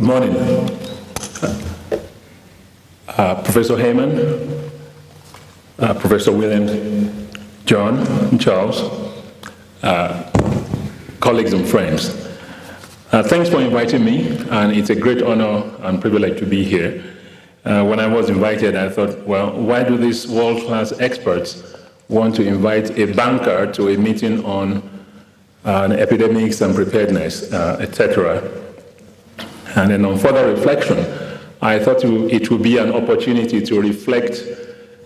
Good morning. Professor Heyman, Professor Williams, John, and Charles, colleagues and friends. Thanks for inviting me, and it's a great honor and privilege to be here. When I was invited, I thought, well, why do these world-class experts want to invite a banker to a meeting on epidemics and preparedness, etc.? And then on further reflection, I thought it would be an opportunity to reflect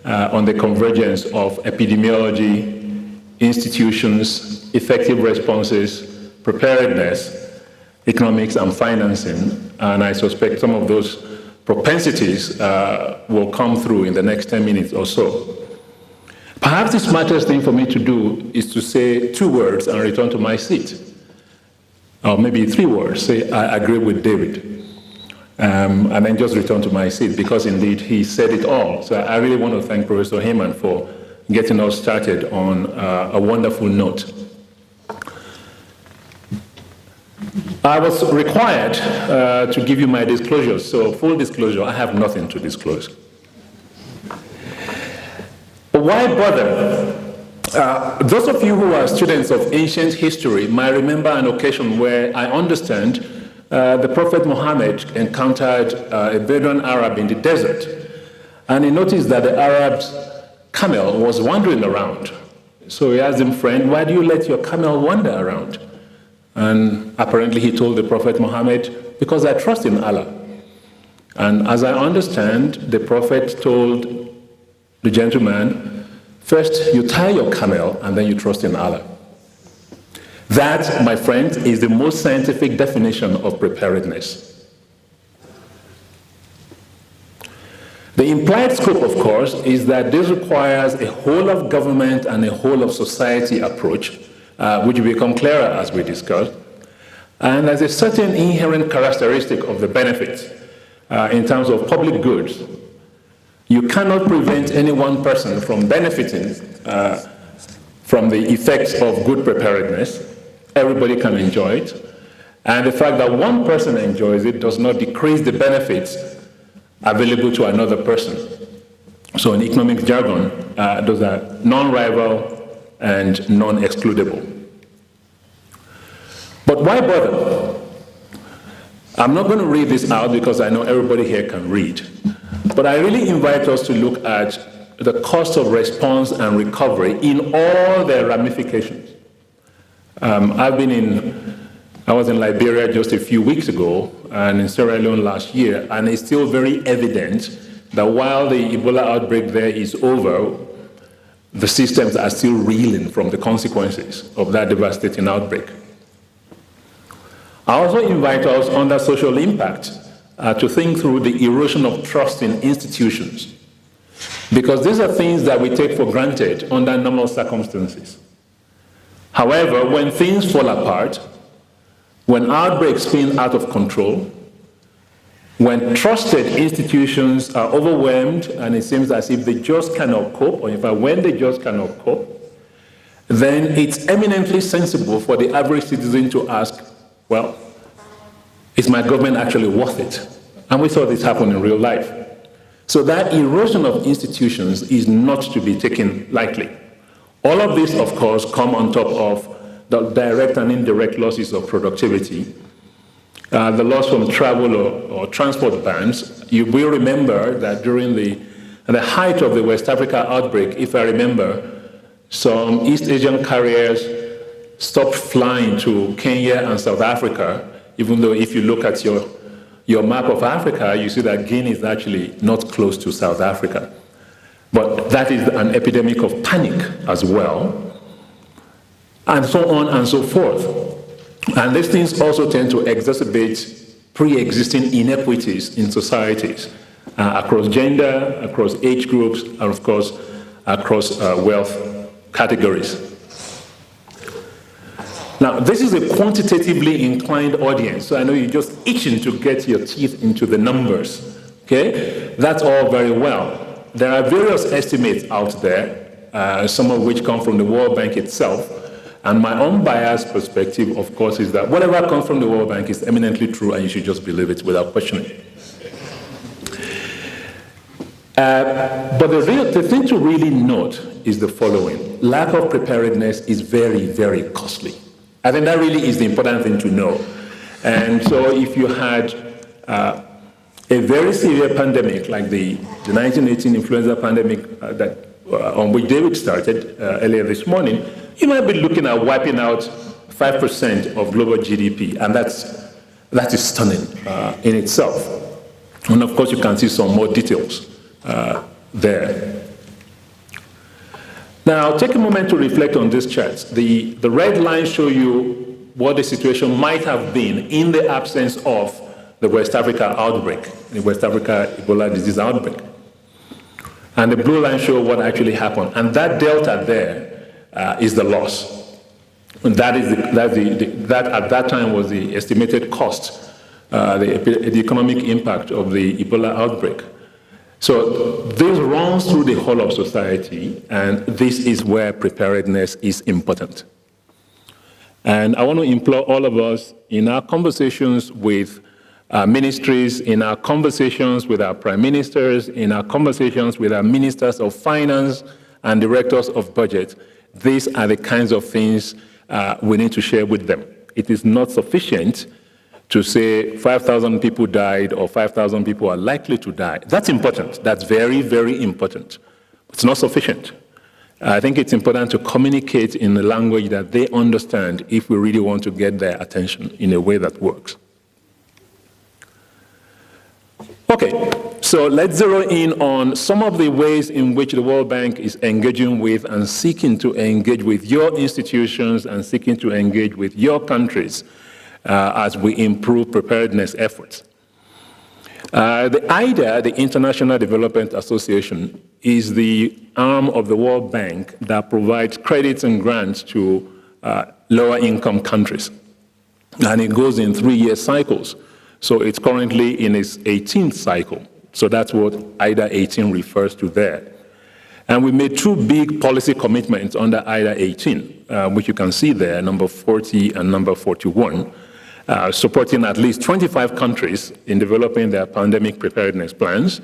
on the convergence of epidemiology, institutions, effective responses, preparedness, economics, and financing. And I suspect some of those propensities will come through in the next 10 minutes or so. Perhaps the smartest thing for me to do is to say 2 words and return to my seat. Or maybe 3 words, say, I agree with David. And then just return to my seat, because indeed he said it all. So I really want to thank Professor Heyman for getting us started on a wonderful note. I was required to give you my disclosures. So full disclosure, I have nothing to disclose. But why bother? Those of you who are students of ancient history might remember an occasion where I understand the Prophet Muhammad encountered a Bedouin Arab in the desert, and he noticed that the Arab's camel was wandering around. So he asked him, friend, why do you let your camel wander around? And apparently he told the Prophet Muhammad, because I trust in Allah. And as I understand, the Prophet told the gentleman, first, you tie your camel, and then you trust in Allah. That, my friends, is the most scientific definition of preparedness. The implied scope, of course, is that this requires a whole of government and a whole of society approach, which will become clearer as we discuss. And there's a certain inherent characteristic of the benefits in terms of public goods. You cannot prevent any one person from benefiting from the effects of good preparedness. Everybody can enjoy it. And the fact that one person enjoys it does not decrease the benefits available to another person. So in economic jargon, those are non-rival and non-excludable. But why bother? I'm not going to read this out because I know everybody here can read. But I really invite us to look at the cost of response and recovery in all their ramifications. I was in Liberia just a few weeks ago and in Sierra Leone last year, and it's still very evident that while the Ebola outbreak there is over, the systems are still reeling from the consequences of that devastating outbreak. I also invite us under social impact to think through the erosion of trust in institutions, because these are things that we take for granted under normal circumstances. However, when things fall apart, when outbreaks spin out of control, when trusted institutions are overwhelmed and it seems as if they just cannot cope, or in fact when they just cannot cope, then it's eminently sensible for the average citizen to ask, well, is my government actually worth it? And we saw this happen in real life. So that erosion of institutions is not to be taken lightly. All of this, of course, come on top of the direct and indirect losses of productivity, the loss from travel or transport bans. You will remember that during the height of the West Africa outbreak, if I remember, some East Asian carriers stopped flying to Kenya and South Africa, even though if you look at your map of Africa, you see that Guinea is actually not close to South Africa. But that is an epidemic of panic as well, and so on and so forth. And these things also tend to exacerbate pre-existing inequities in societies across gender, across age groups, and of course, across wealth categories. Now, this is a quantitatively inclined audience, so I know you're just itching to get your teeth into the numbers, okay? That's all very well. There are various estimates out there, some of which come from the World Bank itself, And my unbiased perspective, of course, is that whatever comes from the World Bank is eminently true, and you should just believe it without questioning. But the thing to really note is the following. Lack of preparedness is very, very costly. I think that really is the important thing to know. And so if you had a very severe pandemic like the 1918 influenza pandemic on which David started earlier this morning, you might be looking at wiping out 5% of global GDP, and that is stunning in itself. And of course, you can see some more details there. Now, take a moment to reflect on these charts. The red lines show you what the situation might have been in the absence of the West Africa outbreak, the West Africa Ebola disease outbreak. And the blue lines show what actually happened. And that delta there is the loss. And that at that time was the estimated cost, the economic impact of the Ebola outbreak. So this runs through the whole of society, and this is where preparedness is important. And I want to implore all of us in our conversations with our ministries, in our conversations with our prime ministers, in our conversations with our ministers of finance and directors of budget, these are the kinds of things we need to share with them. It is not sufficient to say 5,000 people died or 5,000 people are likely to die. That's important. That's very, very important. It's not sufficient. I think it's important to communicate in a language that they understand if we really want to get their attention in a way that works. Okay, so let's zero in on some of the ways in which the World Bank is engaging with and seeking to engage with your institutions and seeking to engage with your countries as we improve preparedness efforts. The IDA, the International Development Association, is the arm of the World Bank that provides credits and grants to lower income countries. And it goes in 3-year cycles. So it's currently in its 18th cycle. So that's what IDA 18 refers to there. And we made 2 big policy commitments under IDA 18, which you can see there, number 40 and number 41. Supporting at least 25 countries in developing their pandemic preparedness plans,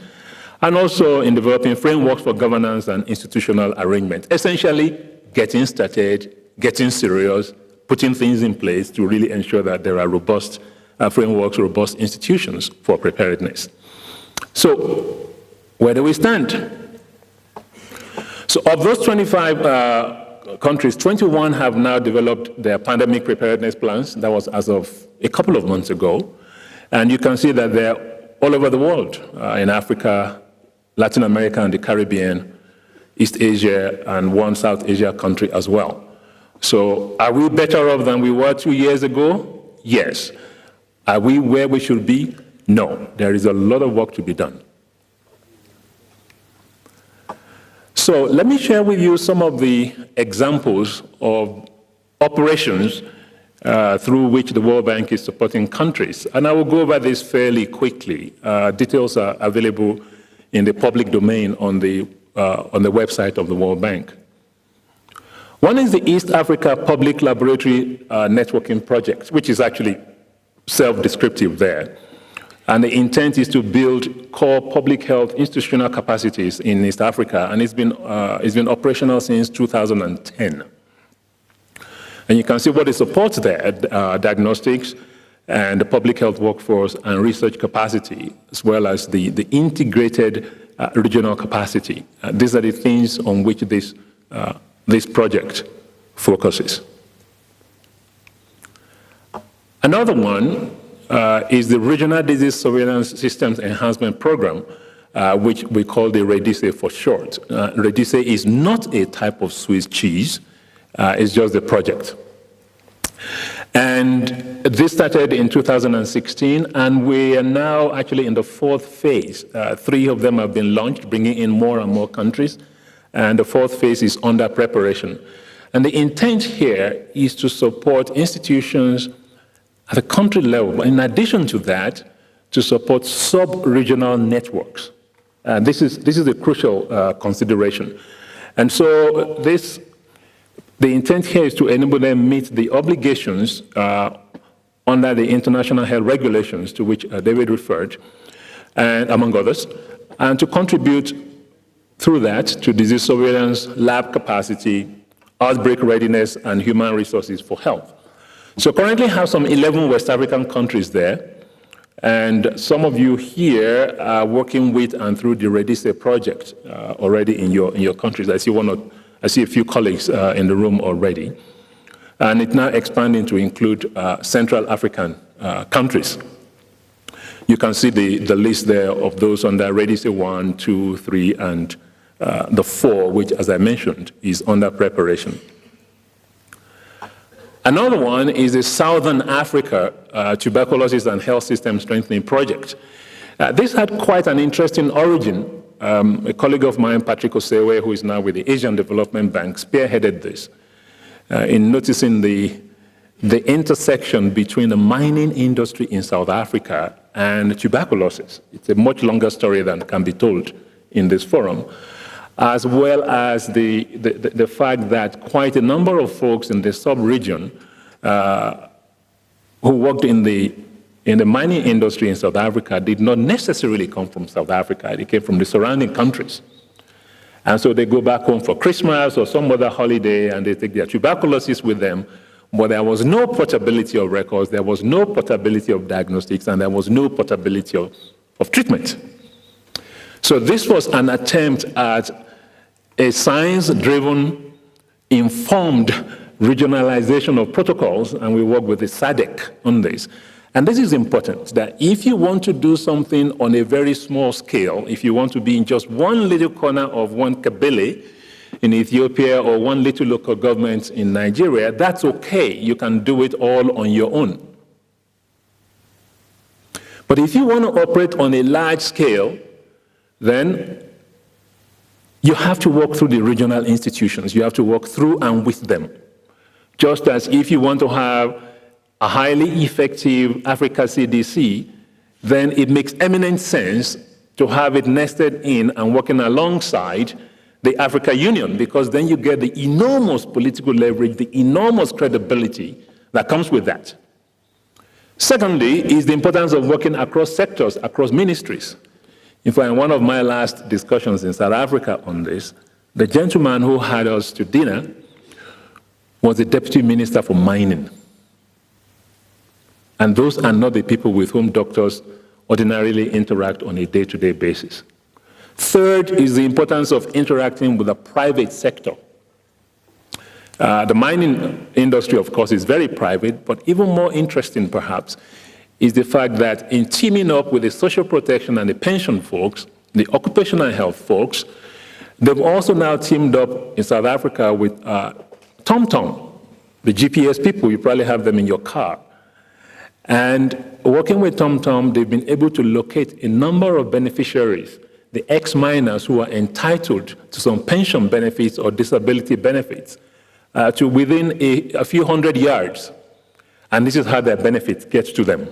and also in developing frameworks for governance and institutional arrangement. Essentially, getting started, getting serious, putting things in place to really ensure that there are robust frameworks, robust institutions for preparedness. So, where do we stand? So, of those 25 countries, 21 have now developed their pandemic preparedness plans. That was as of a couple of months ago. And you can see that they're all over the world, in Africa, Latin America, and the Caribbean, East Asia, and 1 South Asia country as well. So are we better off than we were 2 years ago? Yes. Are we where we should be? No. There is a lot of work to be done. So let me share with you some of the examples of operations through which the World Bank is supporting countries. And I will go over this fairly quickly. Details are available in the public domain on the website of the World Bank. One is the East Africa Public Laboratory Networking Project, which is actually self-descriptive there. And the intent is to build core public health institutional capacities in East Africa, and it's been operational since 2010. And you can see what it supports there, diagnostics and the public health workforce and research capacity, as well as the integrated regional capacity. These are the things on which this project focuses. Another one is the Regional Disease Surveillance Systems Enhancement Program, which we call the REDISE for short. REDISE is not a type of Swiss cheese, it's just a project. And this started in 2016, and we are now actually in the 4th phase. 3 of them have been launched, bringing in more and more countries, and the 4th phase is under preparation. And the intent here is to support institutions at the country level, but in addition to that, to support sub-regional networks. This is a crucial consideration. And so this The intent here is to enable them meet the obligations under the international health regulations to which David referred, and among others, and to contribute through that to disease surveillance, lab capacity, outbreak readiness, and human resources for health. So currently have some 11 West African countries there, and some of you here are working with and through the Redise project already in your countries. I see a few colleagues in the room already. And it's now expanding to include Central African countries. You can see the list there of those under Redise 1, 2, 3, and the 4, which, as I mentioned, is under preparation. Another one is the Southern Africa Tuberculosis and Health System Strengthening Project. This had quite an interesting origin. A colleague of mine, Patrick Osewe, who is now with the Asian Development Bank, spearheaded this in noticing the intersection between the mining industry in South Africa and tuberculosis. It's a much longer story than can be told in this forum, as well as the fact that quite a number of folks in the sub-region who worked in the mining industry in South Africa did not necessarily come from South Africa. They came from the surrounding countries. And so they go back home for Christmas or some other holiday and they take their tuberculosis with them, but there was no portability of records, there was no portability of diagnostics, and there was no portability of treatment. So this was an attempt at a science-driven, informed regionalization of protocols, and we work with the SADC on this. And this is important, that if you want to do something on a very small scale, if you want to be in just one little corner of one kabele in Ethiopia or one little local government in Nigeria, that's okay. You can do it all on your own. But if you want to operate on a large scale, then you have to work through the regional institutions. You have to work through and with them. Just as if you want to have a highly effective Africa CDC, then it makes eminent sense to have it nested in and working alongside the Africa Union, because then you get the enormous political leverage, the enormous credibility that comes with that. Secondly, is the importance of working across sectors, across ministries. In fact, in one of my last discussions in South Africa on this, the gentleman who had us to dinner was the Deputy Minister for Mining. And those are not the people with whom doctors ordinarily interact on a day-to-day basis. Third is the importance of interacting with the private sector. The mining industry, of course, is very private, but even more interesting, perhaps, is the fact that in teaming up with the social protection and the pension folks, the occupational health folks, they've also now teamed up in South Africa with TomTom, the GPS people. You probably have them in your car. And working with TomTom, they've been able to locate a number of beneficiaries, the ex-miners who are entitled to some pension benefits or disability benefits, to within a few hundred yards. And this is how their benefits get to them.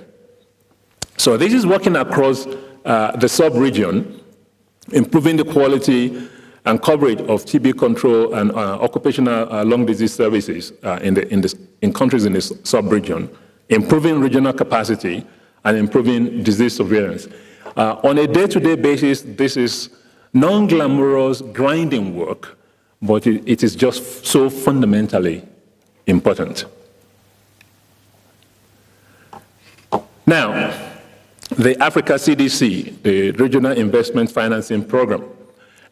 So this is working across the sub-region, improving the quality and coverage of TB control and occupational lung disease services in countries in this sub-region, improving regional capacity, and improving disease surveillance. On a day-to-day basis, this is non-glamorous grinding work, but it is just so fundamentally important. Now, the Africa CDC, the Regional Investment Financing Program,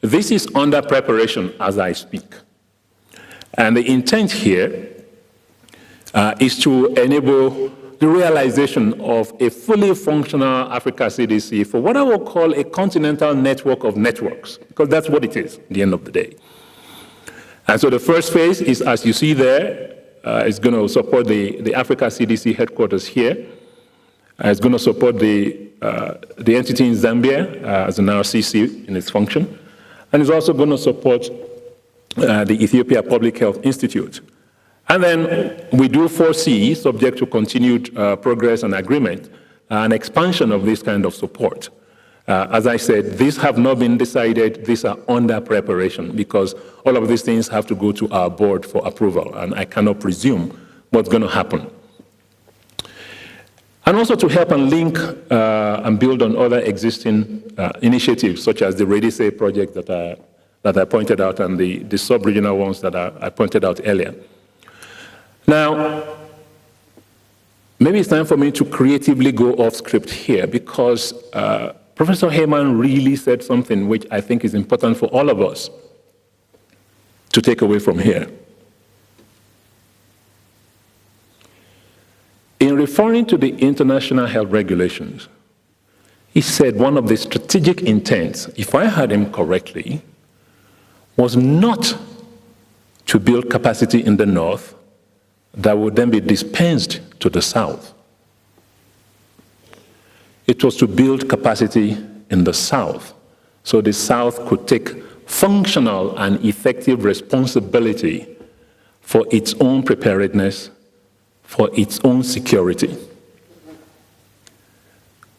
this is under preparation as I speak. And the intent here is to enable the realization of a fully functional Africa CDC for what I will call a continental network of networks, because that's what it is at the end of the day. And so the first phase is, as you see there, is going to support the Africa CDC headquarters here. It's going to support the entity in Zambia as an RCC in its function. And it's also going to support the Ethiopia Public Health Institute. And then we do foresee, subject to continued progress and agreement, an expansion of this kind of support. As I said, these have not been decided. These are under preparation because all of these things have to go to our board for approval, and I cannot presume what's going to happen. And also to help and link and build on other existing initiatives, such as the Ready Say project that I pointed out and the sub-regional ones that I pointed out earlier. Now, maybe it's time for me to creatively go off script here because Professor Heyman really said something which I think is important for all of us to take away from here. In referring to the international health regulations, he said one of the strategic intents, if I heard him correctly, was not to build capacity in the north that would then be dispensed to the south. It was to build capacity in the south so the south could take functional and effective responsibility for its own preparedness, for its own security,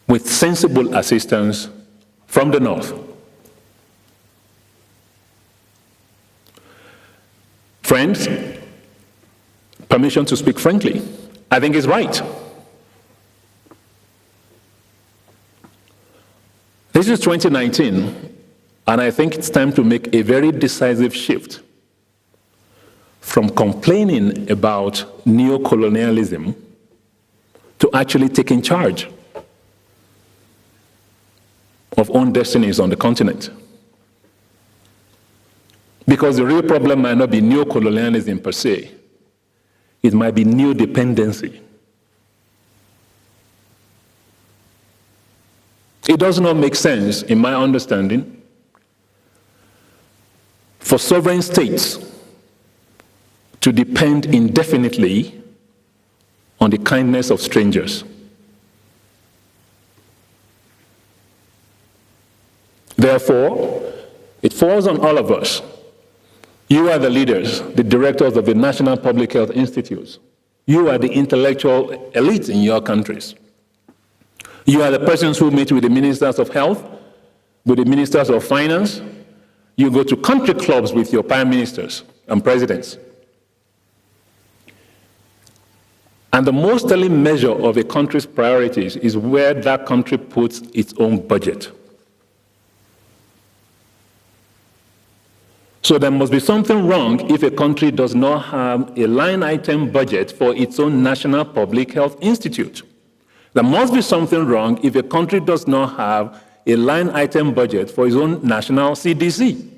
with sensible assistance from the north. Friends, permission to speak frankly, I think is right. This is 2019, and I think it's time to make a very decisive shift from complaining about neocolonialism to actually taking charge of own destinies on the continent. Because the real problem might not be neocolonialism per se, it might be neo-dependency. It does not make sense, in my understanding, for sovereign states to depend indefinitely on the kindness of strangers. Therefore, it falls on all of us. You are the leaders, the directors of the National Public Health Institutes. You are the intellectual elite in your countries. You are the persons who meet with the ministers of health, with the ministers of finance. You go to country clubs with your prime ministers and presidents. And the most telling measure of a country's priorities is where that country puts its own budget. So there must be something wrong if a country does not have a line item budget for its own National Public Health Institute. There must be something wrong if a country does not have a line item budget for its own national CDC.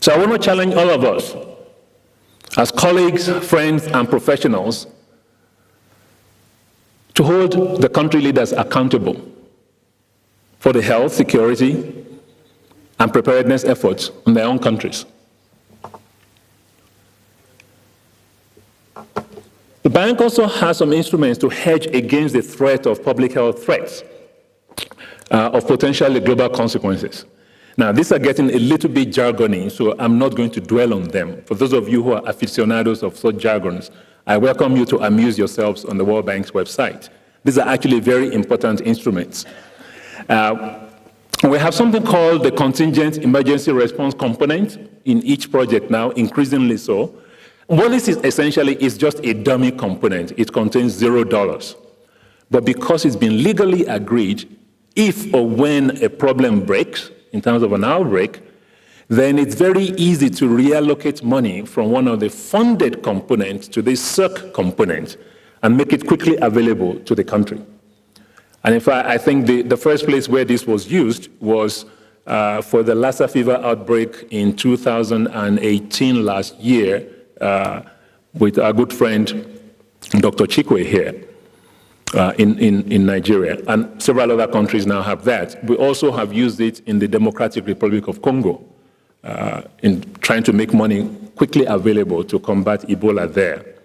So I want to challenge all of us, as colleagues, friends, and professionals, to hold the country leaders accountable for the health, security, and preparedness efforts in their own countries. The bank also has some instruments to hedge against the threat of public health threats of potentially global consequences. Now, these are getting a little bit jargony, so I'm not going to dwell on them. For those of you who are aficionados of such jargons, I welcome you to amuse yourselves on the World Bank's website. These are actually very important instruments. We have something called the Contingent Emergency Response Component in each project now, increasingly so. What this is essentially is just a dummy component. It contains $0. But because it's been legally agreed, if or when a problem breaks, in terms of an outbreak, then it's very easy to reallocate money from one of the funded components to the CERC component and make it quickly available to the country. And in fact, I think the first place where this was used was for the Lassa fever outbreak in 2018 last year with our good friend, Dr. Chikwe here in Nigeria. And several other countries now have that. We also have used it in the Democratic Republic of Congo in trying to make money quickly available to combat Ebola there.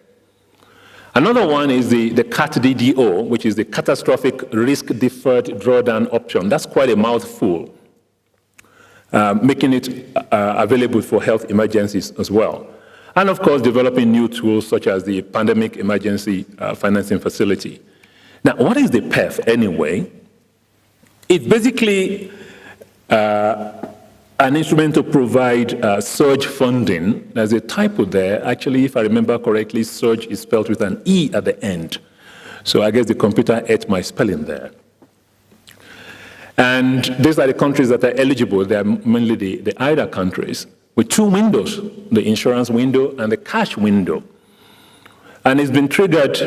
Another one is the CAT-DDO, which is the Catastrophic Risk Deferred Drawdown Option. That's quite a mouthful, making it available for health emergencies as well. And of course, developing new tools such as the Pandemic Emergency Financing Facility. Now, what is the PEF anyway? It's basically an instrument to provide surge funding. There's a typo there. Actually, if I remember correctly, surge is spelled with an E at the end. So I guess the computer ate my spelling there. And these are the countries that are eligible. They are mainly the IDA countries, with two windows, the insurance window and the cash window. And it's been triggered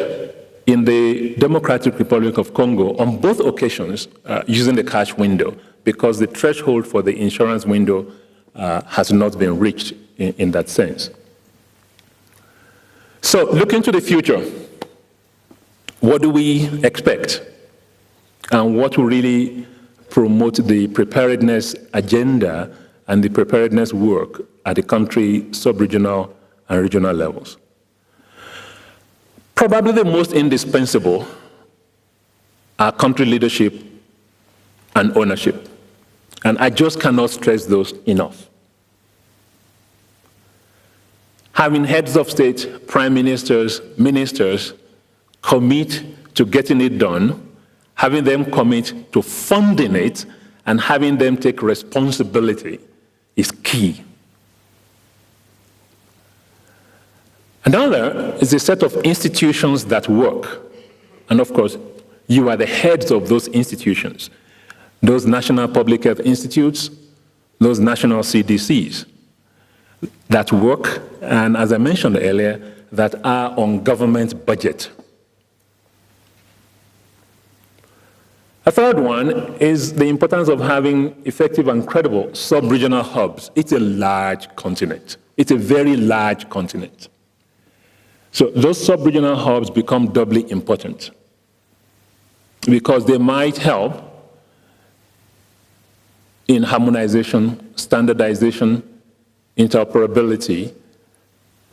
in the Democratic Republic of Congo on both occasions using the cash window, because the threshold for the insurance window has not been reached in that sense. So looking to the future, what do we expect? And what will really promote the preparedness agenda and the preparedness work at the country, sub-regional, and regional levels? Probably the most indispensable are country leadership and ownership. And I just cannot stress those enough. Having heads of state, prime ministers, ministers commit to getting it done, having them commit to funding it, and having them take responsibility is key. Another is a set of institutions that work. And of course, you are the heads of those institutions. Those national public health institutes, those national CDCs that work, and as I mentioned earlier, that are on government budget. A third one is the importance of having effective and credible sub-regional hubs. It's a large continent. It's a very large continent. So those sub-regional hubs become doubly important because they might help in harmonization, standardization, interoperability,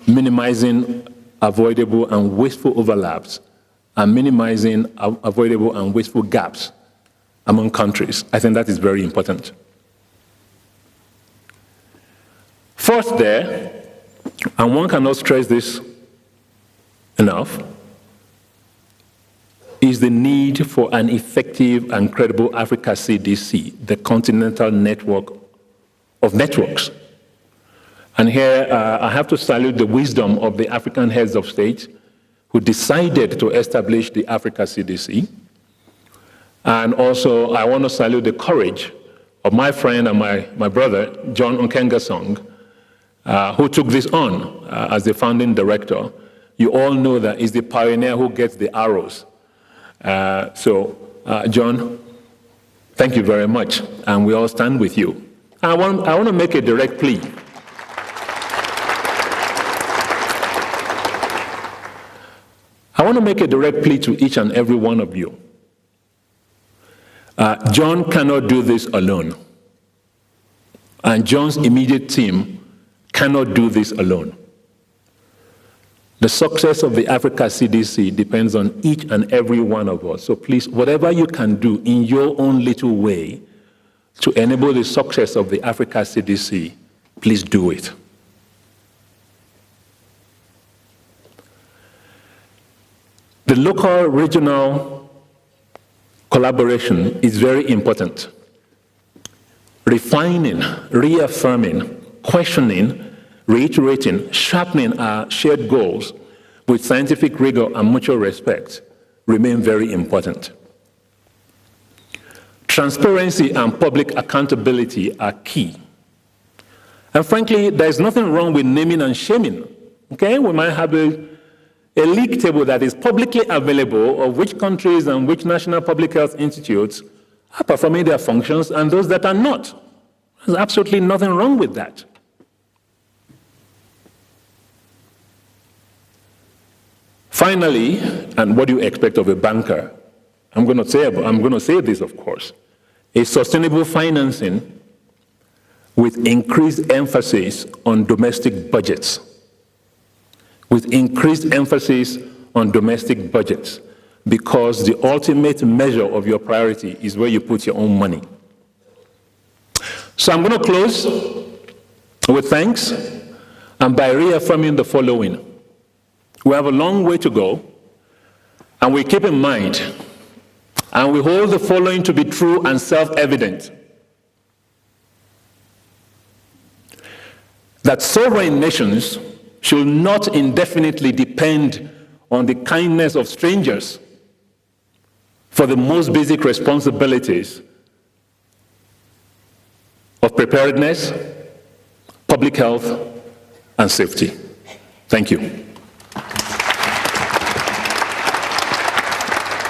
minimizing avoidable and wasteful overlaps, and minimizing avoidable and wasteful gaps among countries. I think that is very important. Fourth there, and one cannot stress this enough, is the need for an effective and credible Africa CDC, the continental network of networks. And here I have to salute the wisdom of the African heads of state who decided to establish the Africa CDC. And also I want to salute the courage of my friend and my brother, John Nkengasong, who took this on as the founding director. You all know that he's the pioneer who gets the arrows. John, thank you very much, and we all stand with you. I want to make a direct plea. I want to make a direct plea to each and every one of you. John cannot do this alone, and John's immediate team cannot do this alone. The success of the Africa CDC depends on each and every one of us. So please, whatever you can do in your own little way to enable the success of the Africa CDC, please do it. The local regional collaboration is very important. Refining, reaffirming, questioning, reiterating, sharpening our shared goals with scientific rigor and mutual respect remain very important. Transparency and public accountability are key. And frankly, there's nothing wrong with naming and shaming. Okay, we might have a league table that is publicly available of which countries and which national public health institutes are performing their functions and those that are not. There's absolutely nothing wrong with that. Finally, and what do you expect of a banker? I'm going to say this, of course. A sustainable financing with increased emphasis on domestic budgets. With increased emphasis on domestic budgets, because the ultimate measure of your priority is where you put your own money. So I'm going to close with thanks and by reaffirming the following. We have a long way to go, and we keep in mind And we hold the following to be true and self-evident: that sovereign nations should not indefinitely depend on the kindness of strangers for the most basic responsibilities of preparedness, public health, and safety. Thank you.